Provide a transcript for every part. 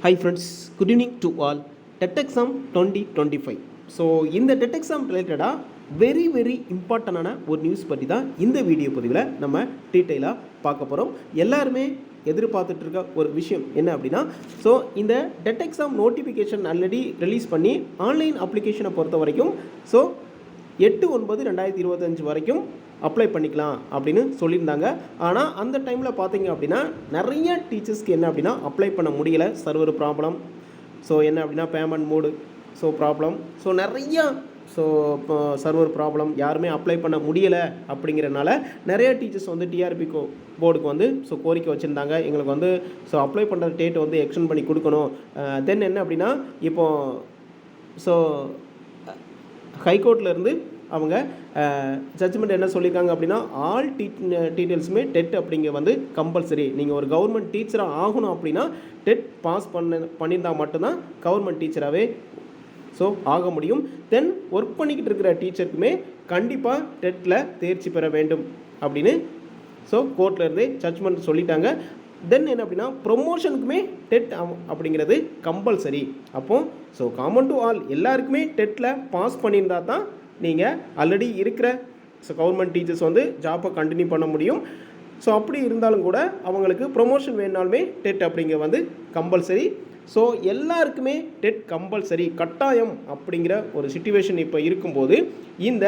Hi friends, good evening to all. TET exam 2025. So இந்த TET exam ரிலேட்டடாக very இம்பார்ட்டண்டான ஒரு நியூஸ் பற்றி தான் இந்த வீடியோ பதிவில் நம்ம டீட்டெயிலாக பார்க்க போகிறோம். எல்லாருமே எதிர்பார்த்துட்டு இருக்க ஒரு விஷயம் என்ன அப்படின்னா, ஸோ இந்த TET exam notification already release பண்ணி ஆன்லைன் அப்ளிகேஷனை பொறுத்த வரைக்கும் ஸோ 8/9/2025 வரைக்கும் அப்ளை பண்ணிக்கலாம் அப்படின்னு சொல்லியிருந்தாங்க. ஆனால் அந்த டைமில் பார்த்தீங்க அப்படின்னா நிறைய டீச்சர்ஸ்க்கு என்ன அப்படின்னா அப்ளை பண்ண முடியலை, சர்வர் ப்ராப்ளம், ஸோ என்ன அப்படின்னா payment mode so problem, so நிறையா ஸோ சர்வர் ப்ராப்ளம், யாருமே அப்ளை பண்ண முடியலை. அப்படிங்கிறனால நிறைய டீச்சர்ஸ் வந்து டிஆர்பி போர்டுக்கு வந்து ஸோ கோரிக்கை வச்சுருந்தாங்க, எங்களுக்கு வந்து ஸோ அப்ளை பண்ணுற டேட்டை வந்து எக்ஸ்டெண்ட் பண்ணி கொடுக்கணும். தென் என்ன அப்படின்னா இப்போது ஸோ ஹைகோர்ட்லேருந்து அவங்க ஜட்ஜ்மெண்ட் என்ன சொல்லியிருக்காங்க அப்படின்னா, ஆல் டீட்டெயில்ஸுமே டெட் அப்படிங்க வந்து கம்பல்சரி. நீங்கள் ஒரு கவர்மெண்ட் டீச்சராக ஆகணும் அப்படின்னா டெட் பாஸ் பண்ணியிருந்தால் மட்டும்தான் கவர்மெண்ட் டீச்சராகவே ஸோ ஆக முடியும். தென் ஒர்க் பண்ணிக்கிட்டு இருக்கிற டீச்சருக்குமே கண்டிப்பாக டெட்டில் தேர்ச்சி பெற வேண்டும் அப்படின்னு ஸோ கோர்ட்லேருந்தே ஜட்ஜ்மெண்ட் சொல்லிட்டாங்க. தென் என்ன அப்படின்னா ப்ரொமோஷனுக்குமே டெட் அப்படிங்கிறது கம்பல்சரி. அப்போது ஸோ காமன் டு ஆல் எல்லாருக்குமே டெட்டில் பாஸ் பண்ணியிருந்தா தான் நீங்கள் ஆல்ரெடி இருக்கிற ஸோ கவர்மெண்ட் டீச்சர்ஸ் வந்து ஜாப்பை கண்டினியூ பண்ண முடியும். ஸோ அப்படி இருந்தாலும் கூட அவங்களுக்கு ப்ரொமோஷன் வேணுனாலுமே டெட் அப்படிங்கிற வந்து கம்பல்சரி. ஸோ எல்லாருக்குமே டெட் கம்பல்சரி கட்டாயம் அப்படிங்கிற ஒரு சிச்சுவேஷன் இப்போ இருக்கும்போது இந்த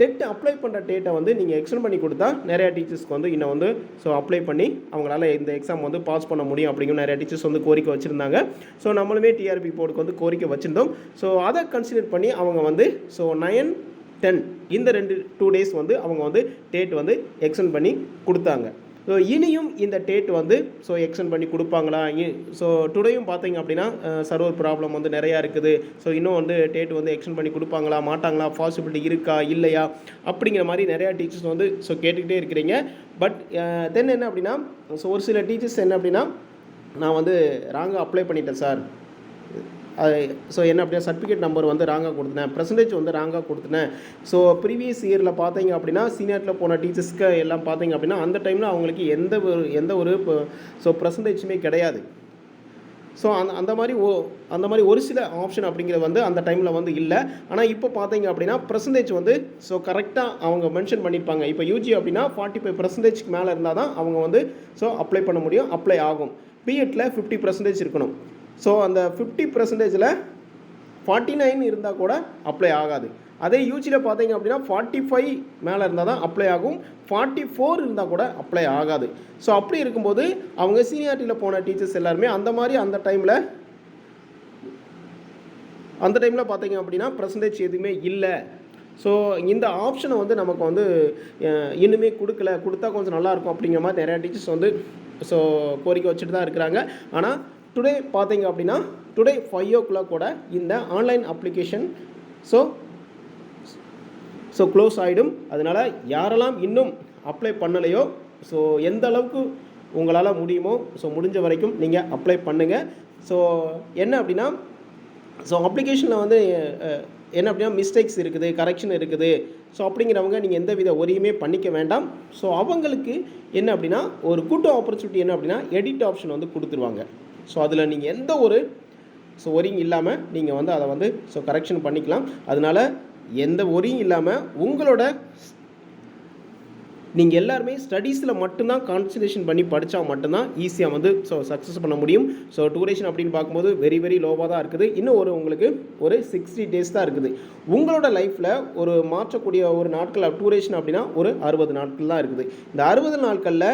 டெட் அப்ளை பண்ணுற டேட்டை வந்து நீங்கள் எக்ஸ்டெண்ட் பண்ணி கொடுத்தா நிறையா டீச்சர்ஸ்க்கு வந்து இன்னும் வந்து ஸோ அப்ளை பண்ணி அவங்களால இந்த எக்ஸாம் வந்து பாஸ் பண்ண முடியும் அப்படிங்கிற நிறையா டீச்சர்ஸ் வந்து கோரிக்கை வச்சுருந்தாங்க. ஸோ நம்மளுமே டிஆர்பி போர்டுக்கு வந்து கோரிக்கை வச்சுருந்தோம். ஸோ அதை கன்சிடர் பண்ணி அவங்க வந்து ஸோ 9-10 இந்த 2 டேஸ் வந்து அவங்க வந்து டேட் வந்து எக்ஸ்டெண்ட் பண்ணி கொடுத்தாங்க. ஸோ இனியும் இந்த டேட் வந்து ஸோ எக்ஸ்டெண்ட் பண்ணி கொடுப்பாங்களா? ஸோ டுடேயும் பார்த்தீங்க அப்படின்னா சர்வர் ப்ராப்ளம் வந்து நிறையா இருக்குது. ஸோ இன்னும் வந்து டேட் வந்து எக்ஸ்டெண்ட் பண்ணி கொடுப்பாங்களா மாட்டாங்களா, பாசிபிலிட்டி இருக்கா இல்லையா அப்படிங்கிற மாதிரி நிறையா டீச்சர்ஸ் வந்து ஸோ கேட்டுக்கிட்டே இருக்கிறீங்க. பட் தென் என்ன அப்படின்னா ஸோ ஒரு சில டீச்சர்ஸ் என்ன அப்படின்னா, நான் வந்து ராங்காக அப்ளை பண்ணிட்டேன் சார், ஸோ என்ன அப்படின்னா சர்டிஃபிகேட் நம்பர் வந்து ராங்காக கொடுத்துனேன், பர்சன்டேஜ் வந்து ராங்காக கொடுத்துனேன். ஸோ ப்ரீவியஸ் இயரில் பார்த்தீங்க அப்படின்னா சீனியரில் போன டீச்சர்ஸ்க்கு எல்லாம் பார்த்தீங்க அப்படின்னா அந்த டைமில் அவங்களுக்கு எந்த ஒரு ஸோ பர்சன்டேஜுமே கிடையாது. ஸோ அந்த மாதிரி ஒரு சில ஆப்ஷன் அப்படிங்கிறது வந்து அந்த டைமில் வந்து இல்லை. ஆனால் இப்போ பார்த்தீங்க அப்படின்னா பர்சன்டேஜ் வந்து ஸோ கரெக்டாக அவங்க மென்ஷன் பண்ணியிருப்பாங்க. இப்போ யூஜி அப்படின்னா 45% மேலே இருந்தால் தான் அவங்க வந்து ஸோ அப்ளை பண்ண முடியும், அப்ளை ஆகும். பிஎட்டில் 50% இருக்கணும். ஸோ அந்த 50%ல் 49 இருந்தால் கூட அப்ளை ஆகாது. அதே யூஜியில் பார்த்தீங்க அப்படின்னா 45 மேலே இருந்தால் தான் அப்ளை ஆகும், 44 இருந்தால் கூட அப்ளை ஆகாது. ஸோ அப்படி இருக்கும்போது அவங்க சீனியாரிட்டியில் போன டீச்சர்ஸ் எல்லாருமே அந்த டைமில் பார்த்தீங்க அப்படின்னா பர்சன்டேஜ் எதுவுமே இல்லை. ஸோ இந்த ஆப்ஷனை வந்து நமக்கு வந்து இன்னுமே கொடுத்தா கொஞ்சம் நல்லாயிருக்கும் அப்படிங்கிற மாதிரி நிறையா டீச்சர்ஸ் வந்து ஸோ கோரிக்கை வச்சுட்டு தான் இருக்கிறாங்க. ஆனால் டுடே பார்த்தீங்க அப்படின்னா டுடே 5 o'clock கூட இந்த ஆன்லைன் அப்ளிகேஷன் ஸோ க்ளோஸ் ஆகிடும். அதனால் யாரெல்லாம் இன்னும் அப்ளை பண்ணலையோ ஸோ எந்த அளவுக்கு உங்களால் முடியுமோ ஸோ முடிஞ்ச வரைக்கும் நீங்கள் அப்ளை பண்ணுங்கள். ஸோ என்ன அப்படின்னா ஸோ அப்ளிகேஷனில் வந்து என்ன அப்படின்னா மிஸ்டேக்ஸ் இருக்குது, கரெக்ஷன் இருக்குது. ஸோ அப்படிங்கிறவங்க நீங்கள் எந்த வித ஒரியுமே பண்ணிக்க வேண்டாம். ஸோ அவங்களுக்கு என்ன அப்படின்னா ஒரு குட் ஆப்பர்ச்சுனிட்டி என்ன அப்படின்னா எடிட் ஆப்ஷன் வந்து கொடுத்துருவாங்க. ஸோ அதில் நீங்கள் எந்த ஒரு ஸோ ஒரியும் இல்லாமல் நீங்கள் வந்து அதை வந்து ஸோ கரெக்ஷன் பண்ணிக்கலாம். அதனால் எந்த ஒரியும் இல்லாமல் உங்களோட நீங்கள் எல்லாருமே ஸ்டடீஸில் மட்டும்தான் கான்சன்ட்ரேஷன் பண்ணி படித்தா மட்டும்தான் ஈஸியாக வந்து ஸோ சக்ஸஸ் பண்ண முடியும். ஸோ டூரேஷன் அப்படின்னு பார்க்கும்போது வெரி லோவாக தான் இருக்குது. இன்னும் உங்களுக்கு ஒரு 60 days தான் இருக்குது. உங்களோட லைஃப்பில் ஒரு மாற்றக்கூடிய ஒரு நாட்கள் டூரேஷன் அப்படின்னா ஒரு 60 நாட்கள் தான் இருக்குது. இந்த 60 நாட்களில்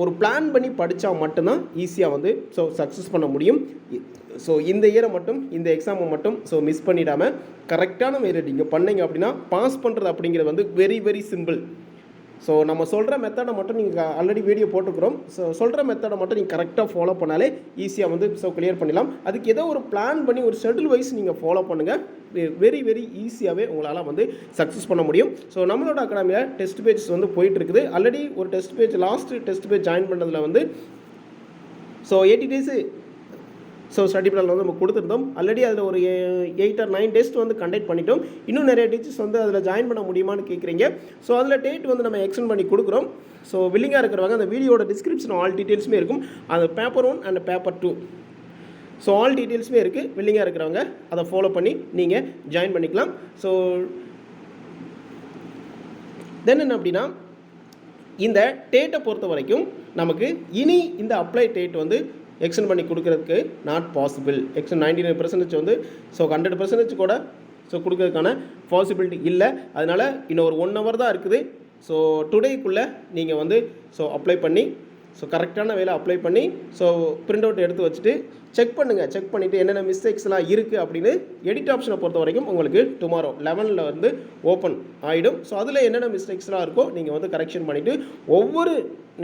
ஒரு பிளான் பண்ணி படித்தா மட்டும்தான் ஈஸியாக வந்து ஸோ சக்ஸஸ் பண்ண முடியும். ஸோ இந்த இயரை மட்டும் இந்த எக்ஸாமை மட்டும் ஸோ மிஸ் பண்ணிடாமல் கரெக்டான வேறு நீங்கள் பண்ணீங்க அப்படின்னா பாஸ் பண்ணுறது அப்படிங்கிறது வந்து வெரி சிம்பிள். ஸோ நம்ம சொல்கிற மெத்தடை மட்டும் நீங்கள் ஆல்ரெடி வீடியோ போட்டுக்கிறோம். ஸோ சொல்கிற மெத்தடை மட்டும் நீங்கள் கரெக்டாக ஃபாலோ பண்ணாலே ஈஸியாக வந்து ஸோ கிளியர் பண்ணிடலாம். அதுக்கு ஏதோ ஒரு பிளான் பண்ணி ஒரு ஷெட்யூல் வைஸ் நீங்கள் ஃபாலோ பண்ணுங்கள், வெரி ஈஸியாகவே உங்களால் வந்து சக்ஸஸ் பண்ண முடியும். ஸோ நம்மளோட அகாடமியில் டெஸ்ட் பேஜஸ் வந்து போயிட்டுருக்குது. ஆல்ரெடி ஒரு லாஸ்ட் டெஸ்ட் பேஜ் ஜாயின் பண்ணுறதுல வந்து so 80 days so study plan வந்து நம்ம கொடுத்துருந்தோம். ஆல்ரெடி அதில் ஒரு 8 or 9 டெஸ்ட் வந்து கண்டக்ட் பண்ணிட்டோம். இன்னும் நிறைய டீச்சர்ஸ் வந்து அதில் ஜாயின் பண்ண முடியுமான்னு கேட்குறீங்க. ஸோ அதில் டேட் வந்து நம்ம எக்ஸ்டெண்ட் பண்ணி கொடுக்குறோம். ஸோ வில்லிங்காக இருக்கிறவங்க அந்த வீடியோட டிஸ்கிரிப்ஷன் ஆல் டீட்டெயில்ஸுமே இருக்கும். அந்த paper 1 and paper 2 so all டீட்டெயில்ஸுமே இருக்குது. வில்லிங்காக இருக்கிறவங்க அதை ஃபாலோ பண்ணி நீங்கள் ஜாயின் பண்ணிக்கலாம். ஸோ தென் என்ன அப்படின்னா, இந்த டேட்டை பொறுத்த வரைக்கும் நமக்கு இனி இந்த அப்ளை டேட் வந்து எக்ஸ்டெண்ட் பண்ணி கொடுக்கறதுக்கு நாட் பாசிபிள். 99% வந்து ஸோ 100% கூட ஸோ கொடுக்கறதுக்கான பாசிபிலிட்டி இல்லை. அதனால் இன்னும் ஒரு 1 hour தான் இருக்குது. ஸோ டுடேக்குள்ளே நீங்கள் வந்து ஸோ அப்ளை பண்ணி ஸோ கரெக்டான வேலை அப்ளை பண்ணி ஸோ பிரிண்ட் அவுட் எடுத்து வச்சுட்டு செக் பண்ணுங்கள். செக் பண்ணிவிட்டு என்னென்ன மிஸ்டேக்ஸ்லாம் இருக்குது அப்படின்னு எடிட் ஆப்ஷனை பொறுத்த வரைக்கும் உங்களுக்கு டுமாரோ 11 வந்து ஓப்பன் ஆகிடும். ஸோ அதில் என்னென்ன மிஸ்டேக்ஸ்லாம் இருக்கோ நீங்கள் வந்து கரெக்ஷன் பண்ணிவிட்டு ஒவ்வொரு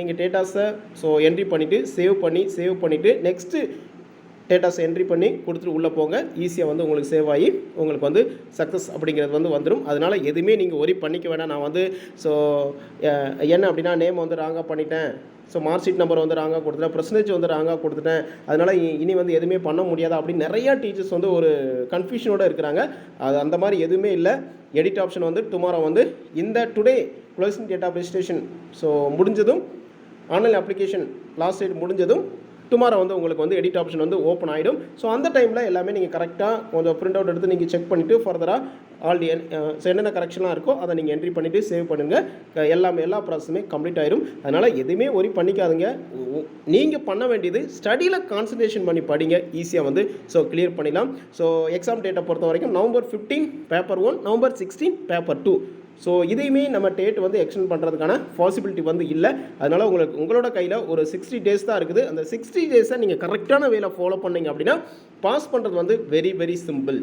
நீங்கள் டேட்டாஸை ஸோ என்ட்ரி பண்ணிவிட்டு சேவ் பண்ணிவிட்டு நெக்ஸ்ட்டு டேட்டாஸை என்ட்ரி பண்ணி கொடுத்துட்டு உள்ளே போங்க. ஈஸியாக வந்து உங்களுக்கு சேவ் ஆகி உங்களுக்கு வந்து சக்ஸஸ் அப்படிங்கிறது வந்து வந்துடும். அதனால் எதுவுமே நீங்கள் ஒரி பண்ணிக்க வேணாம். நான் வந்து ஸோ என்ன அப்படின்னா நேம் வந்து ராங்காக பண்ணிட்டேன், ஸோ மார்க் ஷீட் நம்பர் வந்து ராங்காக கொடுத்துட்டேன், பர்சன்டேஜ் வந்து ராங்காக கொடுத்துட்டேன், அதனால் இனி வந்து எதுவுமே பண்ண முடியாதா அப்படின்னு நிறையா டீச்சர்ஸ் வந்து ஒரு கன்ஃபியூஷனோடு இருக்கிறாங்க. அது அந்த மாதிரி எதுவுமே இல்லை. எடிட் ஆப்ஷன் வந்து டுமாரோ வந்து இந்த today closing data registration so முடிஞ்சதும் ஆன்லைன் அப்ளிகேஷன் லாஸ்ட் டேட் முடிஞ்சதும் டுமாரோ வந்து உங்களுக்கு வந்து எடிட் ஆப்ஷன் வந்து ஓப்பன் ஆகிடும். ஸோ அந்த டைமில் எல்லாமே நீங்கள் கரெக்டாக கொஞ்சம் பிரிண்ட் அவுட் எடுத்து நீங்கள் செக் பண்ணிவிட்டு ஃபர்தராக ஆல்ரெடி என்னென்ன கரெக்ஷன்லாம் இருக்கோ அதை நீங்கள் என்ட்ரி பண்ணிவிட்டு சேவ் பண்ணுங்கள். எல்லா ப்ராசஸுமே கம்ப்ளீட் ஆயிடும். அதனால் எதுவுமே ஒரி பண்ணிக்காதுங்க. நீங்கள் பண்ண வேண்டியது ஸ்டடியில் கான்சன்ட்ரேஷன் பண்ணி படிங்க. ஈஸியாக வந்து ஸோ கிளியர் பண்ணிடலாம். ஸோ எக்ஸாம் டேட்டை பொறுத்த வரைக்கும் November 15 paper 1, November 16 paper 2. So இதையுமே நம்ம டேட் வந்து எக்ஸ்டெண்ட் பண்ணுறதுக்கான பாசிபிலிட்டி வந்து இல்லை. அதனால் உங்களோட கையில் ஒரு 60 days தான் இருக்குது. அந்த 60 days நீங்கள் கரெக்டான வேலை ஃபாலோ பண்ணிங்க அப்படின்னா பாஸ் பண்ணுறது வந்து வெரி வெரி சிம்பிள்.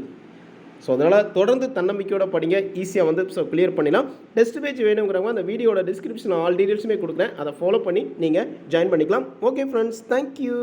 ஸோ அதனால் தொடர்ந்து தன்னம்பிக்கையோட படிங்க. ஈஸியாக வந்து ஸோ கிளியர் பண்ணிடலாம். டெஸ்ட் பேஜ் வேணுங்கிறவங்க அந்த வீடியோட டிஸ்கிரிப்ஷன் ஆல் டீட்டெயில்ஸுமே கொடுக்குறேன். அதை ஃபாலோ பண்ணி நீங்கள் ஜாயின் பண்ணிக்கலாம். Okay friends, thank you.